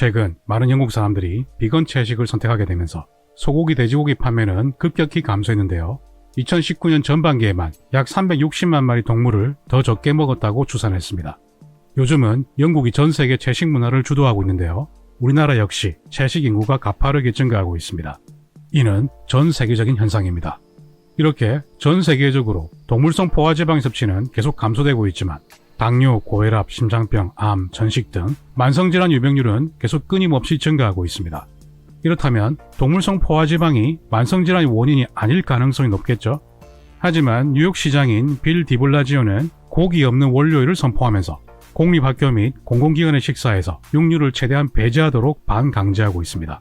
최근 많은 영국 사람들이 비건 채식을 선택하게 되면서 소고기, 돼지고기 판매는 급격히 감소했는데요. 2019년 전반기에만 약 360만 마리 동물을 더 적게 먹었다고 추산했습니다. 요즘은 영국이 전 세계 채식 문화를 주도하고 있는데요. 우리나라 역시 채식 인구가 가파르게 증가하고 있습니다. 이는 전 세계적인 현상입니다. 이렇게 전 세계적으로 동물성 포화지방의 섭취는 계속 감소되고 있지만 당뇨, 고혈압, 심장병, 암, 전식 등 만성질환 유병률은 계속 끊임없이 증가하고 있습니다. 이렇다면 동물성 포화지방이 만성질환의 원인이 아닐 가능성이 높겠죠? 하지만 뉴욕 시장인 빌 디블라지오는 고기 없는 월요일을 선포하면서 공립학교 및 공공기관의 식사에서 육류를 최대한 배제하도록 반강제하고 있습니다.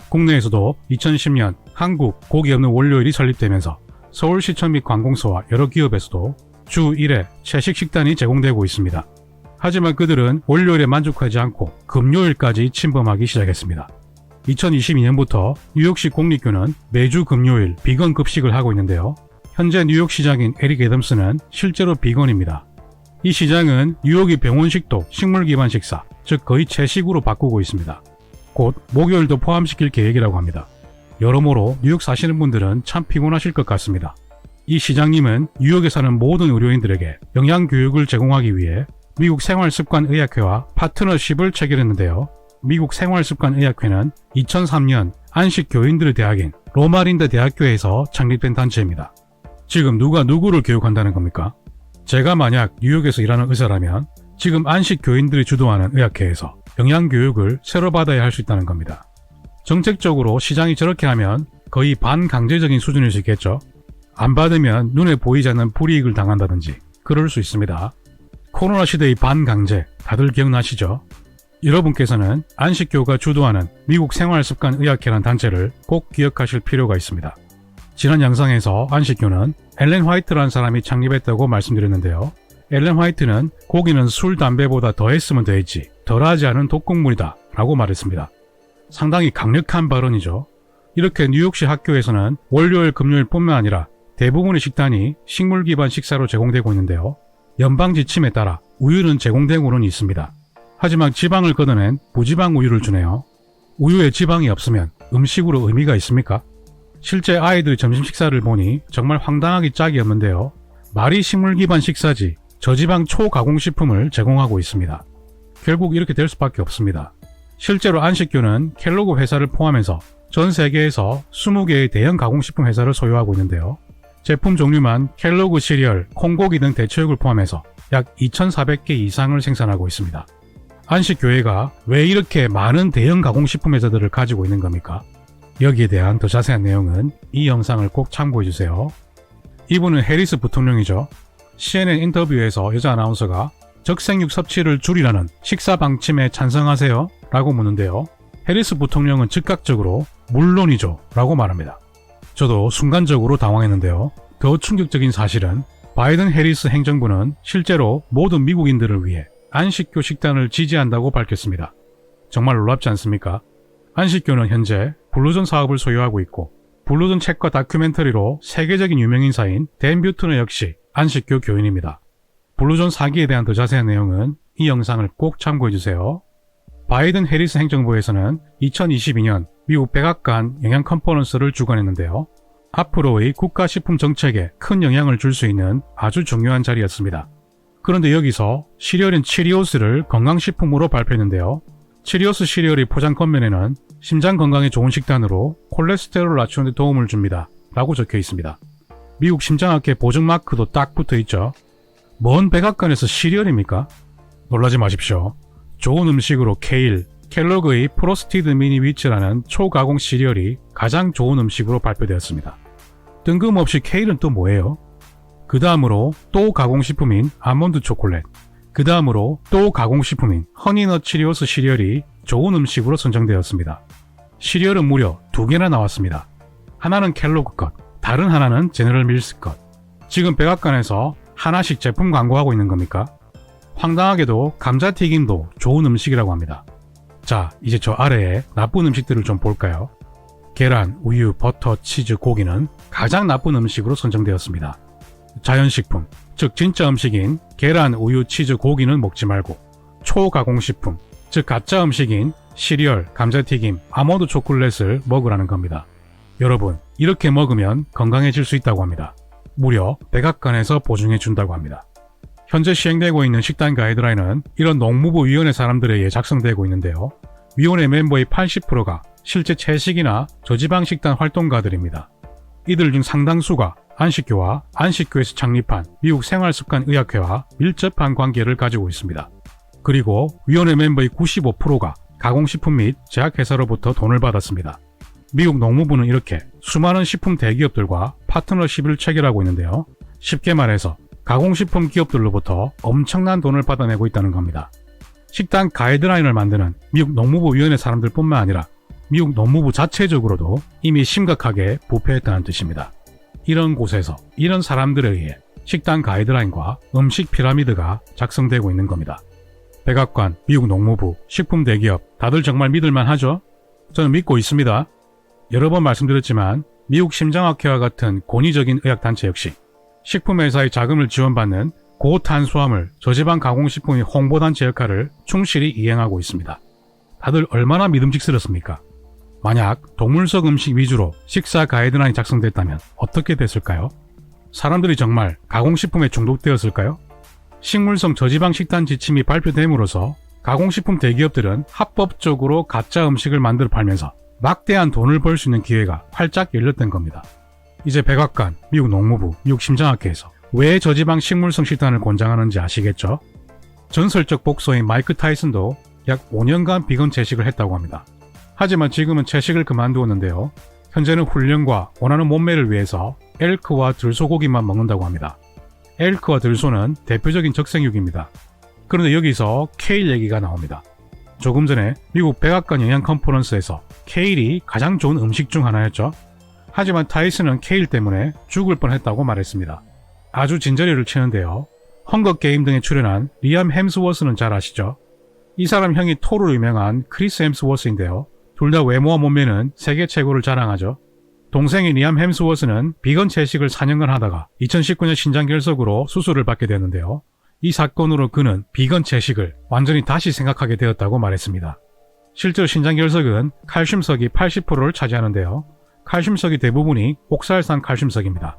국내에서도 2010년 한국 고기 없는 월요일이 설립되면서 서울시청 및 관공서와 여러 기업에서도 주 1회 채식 식단이 제공되고 있습니다. 하지만 그들은 월요일에 만족하지 않고 금요일까지 침범하기 시작했습니다. 2022년부터 뉴욕시 공립교는 매주 금요일 비건 급식을 하고 있는데요. 현재 뉴욕 시장인 에릭 애덤스는 실제로 비건입니다. 이 시장은 뉴욕이 병원식도 식물 기반 식사, 즉 거의 채식으로 바꾸고 있습니다. 곧 목요일도 포함시킬 계획이라고 합니다. 여러모로 뉴욕 사시는 분들은 참 피곤하실 것 같습니다. 이 시장님은 뉴욕에 사는 모든 의료인들에게 영양교육을 제공하기 위해 미국 생활습관의학회와 파트너십을 체결했는데요. 미국 생활습관의학회는 2003년 안식교인들의 대학인 로마린드 대학교에서 창립된 단체입니다. 지금 누가 누구를 교육한다는 겁니까? 제가 만약 뉴욕에서 일하는 의사라면 지금 안식교인들이 주도하는 의학회에서 영양교육을 새로 받아야 할 수 있다는 겁니다. 정책적으로 시장이 저렇게 하면 거의 반강제적인 수준일 수 있겠죠. 안 받으면 눈에 보이지 않는 불이익을 당한다든지 그럴 수 있습니다. 코로나 시대의 반강제 다들 기억나시죠? 여러분께서는 안식교가 주도하는 미국 생활습관의학회라는 단체를 꼭 기억하실 필요가 있습니다. 지난 영상에서 안식교는 엘렌 화이트라는 사람이 창립했다고 말씀드렸는데요. 엘렌 화이트는 고기는 술, 담배보다 더했으면 더했지 덜하지 않은 독극물이다 라고 말했습니다. 상당히 강력한 발언이죠. 이렇게 뉴욕시 학교에서는 월요일, 금요일뿐만 아니라 대부분의 식단이 식물 기반 식사로 제공되고 있는데요. 연방 지침에 따라 우유는 제공되고는 있습니다. 하지만 지방을 걷어낸 무지방 우유를 주네요. 우유에 지방이 없으면 음식으로 의미가 있습니까? 실제 아이들의 점심 식사를 보니 정말 황당하기 짝이 없는데요. 말이 식물 기반 식사지 저지방 초가공식품을 제공하고 있습니다. 결국 이렇게 될 수밖에 없습니다. 실제로 안식교는 켈로그 회사를 포함해서 전 세계에서 20개의 대형 가공식품 회사를 소유하고 있는데요. 제품 종류만 켈로그 시리얼, 콩고기 등 대체육을 포함해서 약 2,400개 이상을 생산하고 있습니다. 안식교회가 왜 이렇게 많은 대형 가공식품 회사들을 가지고 있는 겁니까? 여기에 대한 더 자세한 내용은 이 영상을 꼭 참고해주세요. 이분은 해리스 부통령이죠. CNN 인터뷰에서 여자 아나운서가 적생육 섭취를 줄이라는 식사 방침에 찬성하세요? 라고 묻는데요. 해리스 부통령은 즉각적으로 물론이죠 라고 말합니다. 저도 순간적으로 당황했는데요. 더 충격적인 사실은 바이든 해리스 행정부는 실제로 모든 미국인들을 위해 안식교 식단을 지지한다고 밝혔습니다. 정말 놀랍지 않습니까? 안식교는 현재 블루존 사업을 소유하고 있고 블루존 책과 다큐멘터리로 세계적인 유명인사인 댄 뷰트너 역시 안식교 교인입니다. 블루존 사기에 대한 더 자세한 내용은 이 영상을 꼭 참고해주세요. 바이든 해리스 행정부에서는 2022년 미국 백악관 영양 컨퍼런스를 주관했는데요. 앞으로의 국가식품 정책에 큰 영향을 줄 수 있는 아주 중요한 자리였습니다. 그런데 여기서 시리얼인 치리오스를 건강식품으로 발표했는데요. 치리오스 시리얼의 포장 겉면에는 심장 건강에 좋은 식단으로 콜레스테롤을 낮추는 데 도움을 줍니다 라고 적혀 있습니다. 미국 심장학회 보증 마크도 딱 붙어 있죠. 뭔 백악관에서 시리얼입니까? 놀라지 마십시오. 좋은 음식으로 케일, 켈로그의 프로스티드 미니 위츠라는 초가공 시리얼이 가장 좋은 음식으로 발표되었습니다. 뜬금없이 케일은 또 뭐예요? 그 다음으로 또 가공식품인 아몬드 초콜릿, 그 다음으로 또 가공식품인 허니넛 치리오스 시리얼이 좋은 음식으로 선정되었습니다. 시리얼은 무려 2개나 나왔습니다. 하나는 켈로그 것, 다른 하나는 제너럴 밀스 것. 지금 백악관에서 하나씩 제품 광고하고 있는 겁니까? 황당하게도 감자튀김도 좋은 음식이라고 합니다. 자, 이제 저 아래에 나쁜 음식들을 좀 볼까요? 계란, 우유, 버터, 치즈, 고기는 가장 나쁜 음식으로 선정되었습니다. 자연식품, 즉 진짜 음식인 계란, 우유, 치즈, 고기는 먹지 말고 초가공식품, 즉 가짜 음식인 시리얼, 감자튀김, 아몬드 초콜릿을 먹으라는 겁니다. 여러분, 이렇게 먹으면 건강해질 수 있다고 합니다. 무려 백악관에서 보증해 준다고 합니다. 현재 시행되고 있는 식단 가이드라인은 이런 농무부위원회 사람들에 의해 작성되고 있는데요. 위원회 멤버의 80%가 실제 채식이나 저지방 식단 활동가들입니다. 이들 중 상당수가 안식교와 안식교에서 창립한 미국 생활습관의학회와 밀접한 관계를 가지고 있습니다. 그리고 위원회 멤버의 95%가 가공식품 및 제약회사로부터 돈을 받았습니다. 미국 농무부는 이렇게 수많은 식품 대기업들과 파트너십을 체결하고 있는데요. 쉽게 말해서 가공식품 기업들로부터 엄청난 돈을 받아내고 있다는 겁니다. 식단 가이드라인을 만드는 미국 농무부위원회 사람들 뿐만 아니라 미국 농무부 자체적으로도 이미 심각하게 부패했다는 뜻입니다. 이런 곳에서 이런 사람들에 의해 식단 가이드라인과 음식 피라미드가 작성되고 있는 겁니다. 백악관, 미국 농무부, 식품 대기업 다들 정말 믿을만 하죠? 저는 믿고 있습니다. 여러 번 말씀드렸지만 미국 심장학회와 같은 권위적인 의학단체 역시 식품회사의 자금을 지원받는 고탄수화물, 저지방 가공식품의 홍보단체 역할을 충실히 이행하고 있습니다. 다들 얼마나 믿음직스럽습니까? 만약 동물성 음식 위주로 식사 가이드라인이 작성됐다면 어떻게 됐을까요? 사람들이 정말 가공식품에 중독되었을까요? 식물성 저지방 식단 지침이 발표됨으로써 가공식품 대기업들은 합법적으로 가짜 음식을 만들어 팔면서 막대한 돈을 벌 수 있는 기회가 활짝 열렸던 겁니다. 이제 백악관, 미국 농무부, 미국 심장학회에서 왜 저지방 식물성 식단을 권장하는지 아시겠죠? 전설적 복서인 마이크 타이슨도 약 5년간 비건 채식을 했다고 합니다. 하지만 지금은 채식을 그만두었는데요. 현재는 훈련과 원하는 몸매를 위해서 엘크와 들소고기만 먹는다고 합니다. 엘크와 들소는 대표적인 적생육입니다. 그런데 여기서 케일 얘기가 나옵니다. 조금 전에 미국 백악관 영양 컨퍼런스에서 케일이 가장 좋은 음식 중 하나였죠. 하지만 타이슨은 케일 때문에 죽을 뻔했다고 말했습니다. 아주 진저리를 치는데요. 헝거게임 등에 출연한 리암 햄스워스는 잘 아시죠? 이 사람 형이 토르로 유명한 크리스 햄스워스인데요. 둘 다 외모와 몸매는 세계 최고를 자랑하죠. 동생인 리암 햄스워스는 비건 채식을 4년간 하다가 2019년 신장결석으로 수술을 받게 되었는데요. 이 사건으로 그는 비건 채식을 완전히 다시 생각하게 되었다고 말했습니다. 실제로 신장결석은 칼슘석이 80%를 차지하는데요. 칼슘석이 대부분이 옥살산 칼슘석입니다.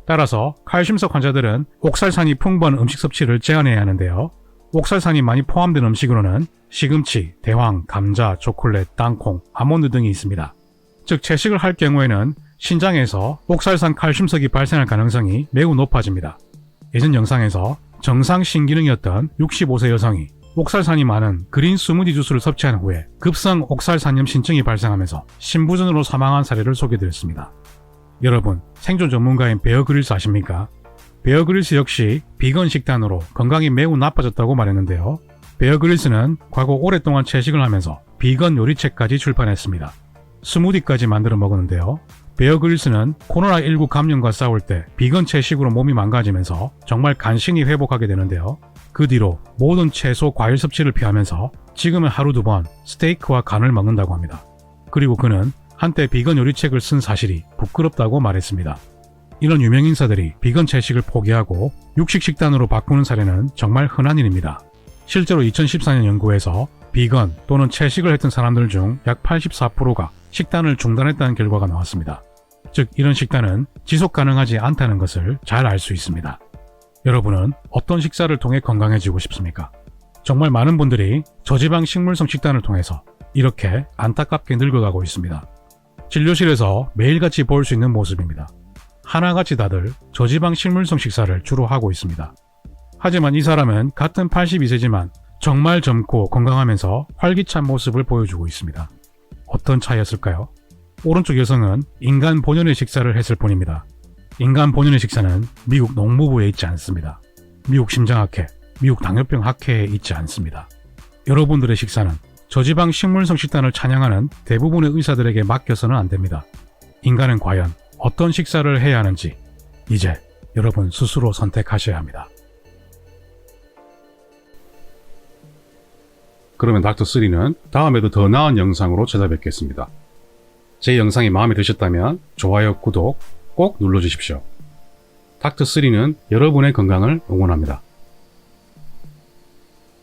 따라서 칼슘석 환자들은 옥살산이 풍부한 음식 섭취를 제한해야 하는데요. 옥살산이 많이 포함된 음식으로는 시금치, 대황, 감자, 초콜릿, 땅콩, 아몬드 등이 있습니다. 즉 채식을 할 경우에는 신장에서 옥살산 칼슘석이 발생할 가능성이 매우 높아집니다. 예전 영상에서 정상 신기능이었던 65세 여성이 옥살산이 많은 그린 스무디 주스를 섭취한 후에 급성 옥살산염 신증이 발생하면서 신부전으로 사망한 사례를 소개드렸습니다. 여러분, 생존 전문가인 베어 그릴스 아십니까? 베어 그릴스 역시 비건 식단으로 건강이 매우 나빠졌다고 말했는데요. 베어 그릴스는 과거 오랫동안 채식을 하면서 비건 요리책까지 출판했습니다. 스무디까지 만들어 먹었는데요. 베어 그릴스는 코로나19 감염과 싸울 때 비건 채식으로 몸이 망가지면서 정말 간신히 회복하게 되는데요. 그 뒤로 모든 채소, 과일 섭취를 피하면서 지금은 하루 2번 스테이크와 간을 먹는다고 합니다. 그리고 그는 한때 비건 요리책을 쓴 사실이 부끄럽다고 말했습니다. 이런 유명인사들이 비건 채식을 포기하고 육식 식단으로 바꾸는 사례는 정말 흔한 일입니다. 실제로 2014년 연구에서 비건 또는 채식을 했던 사람들 중 약 84%가 식단을 중단했다는 결과가 나왔습니다. 즉 이런 식단은 지속 가능하지 않다는 것을 잘 알 수 있습니다. 여러분은 어떤 식사를 통해 건강해지고 싶습니까? 정말 많은 분들이 저지방 식물성 식단을 통해서 이렇게 안타깝게 늙어가고 있습니다. 진료실에서 매일같이 볼 수 있는 모습입니다. 하나같이 다들 저지방 식물성 식사를 주로 하고 있습니다. 하지만 이 사람은 같은 82세지만 정말 젊고 건강하면서 활기찬 모습을 보여주고 있습니다. 어떤 차이였을까요? 오른쪽 여성은 인간 본연의 식사를 했을 뿐입니다. 인간 본연의 식사는 미국 농무부에 있지 않습니다. 미국 심장학회, 미국 당뇨병 학회에 있지 않습니다. 여러분들의 식사는 저지방 식물성 식단을 찬양하는 대부분의 의사들에게 맡겨서는 안 됩니다. 인간은 과연 어떤 식사를 해야 하는지 이제 여러분 스스로 선택하셔야 합니다. 그러면 닥터3는 다음에도 더 나은 영상으로 찾아뵙겠습니다. 제 영상이 마음에 드셨다면 좋아요, 구독 꼭 눌러주십시오. 닥터3는 여러분의 건강을 응원합니다.